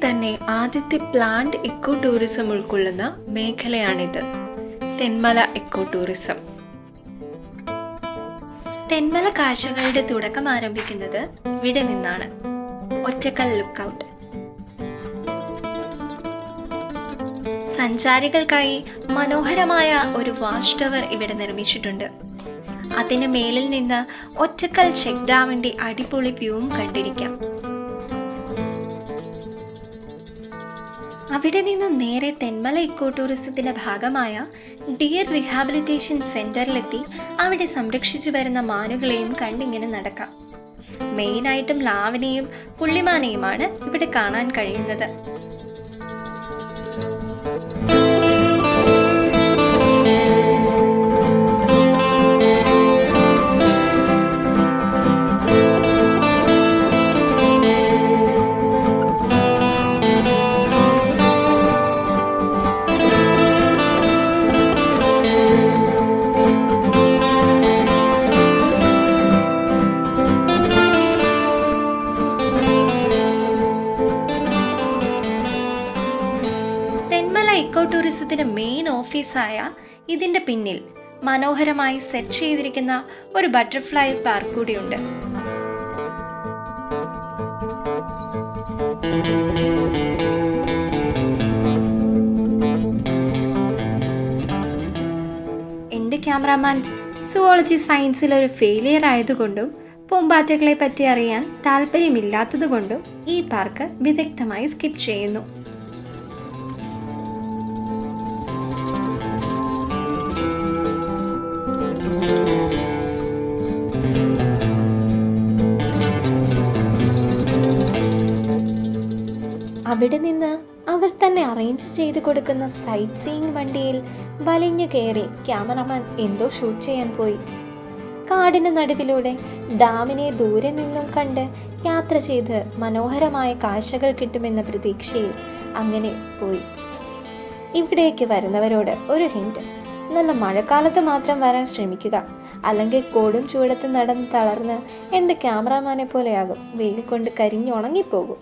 തന്നെ ആദ്യത്തെ plant eco tourism ഉൾക്കൊള്ളുന്ന മേഖലയാണിത്. Thenmala eco tourism. തെന്മല കാഴ്ചകളുടെ തുടക്കം ആരംഭിക്കുന്നത് ഇവിടെ നിന്നാണ്. ഒറ്റക്കൽ ലുക്കൌട്ട്. സഞ്ചാരികൾക്കായി മനോഹരമായ ഒരു വാച്ച് ടവർ ഇവിടെ നിർമ്മിച്ചിട്ടുണ്ട്. അതിന് മേലിൽ നിന്ന് ഒറ്റക്കൽ ചെക്ക് ഡാമിന്റെ അടിപൊളി വ്യൂവും കണ്ടിരിക്കാം. അവിടെ നിന്നും നേരെ തെന്മല ഇക്കോ ടൂറിസത്തിന്റെ ഭാഗമായ ഡിയർ റീഹാബിലിറ്റേഷൻ സെന്ററിലെത്തി അവിടെ സംരക്ഷിച്ചു വരുന്ന മാനുകളെയും കണ്ടിങ്ങനെ നടക്കാം. മെയിനായിട്ടും ലാവിനെയും പുള്ളിമാനെയുമാണ് ഇവിടെ കാണാൻ കഴിയുന്നത്. ഇക്കോ ടൂറിസത്തിന്റെ മെയിൻ ഓഫീസായ ഇതിന്റെ പിന്നിൽ മനോഹരമായി സെറ്റ് ചെയ്തിരിക്കുന്ന ഒരു ബട്ടർഫ്ലൈ പാർക്ക് കൂടിയുണ്ട്. എൻ്റെ ക്യാമറാമാൻ സുവോളജി സയൻസിൽ ഒരു ഫെയിലിയർ ആയതുകൊണ്ടും പൂമ്പാറ്റകളെ പറ്റി അറിയാൻ താല്പര്യമില്ലാത്തതുകൊണ്ടും ഈ പാർക്ക് വിദഗ്ധമായി സ്കിപ്പ് ചെയ്യുന്നു. അവിടെ നിന്ന് അവർ തന്നെ അറേഞ്ച് ചെയ്ത് കൊടുക്കുന്ന സൈറ്റ് സീയിങ് വണ്ടിയിൽ വലിഞ്ഞു കയറി ക്യാമറമാൻ എന്തോ ഷൂട്ട് ചെയ്യാൻ പോയി. കാടിന് നടുവിലൂടെ ഡാമിനെ ദൂരെ നിന്നും കണ്ട് യാത്ര ചെയ്ത് മനോഹരമായ കാഴ്ചകൾ കിട്ടുമെന്ന പ്രതീക്ഷയിൽ അങ്ങനെ പോയി. ഇവിടേക്ക് വരുന്നവരോട് ഒരു ഹിന്റ്: നല്ല മഴക്കാലത്ത് മാത്രം വരാൻ ശ്രമിക്കുക, അല്ലെങ്കിൽ കൊടും ചൂടത്ത് നടന്ന് തളർന്ന് എൻ്റെ ക്യാമറാമാനെ പോലെയാകും, വെയിൽ കൊണ്ട് കരിഞ്ഞുണങ്ങിപ്പോകും.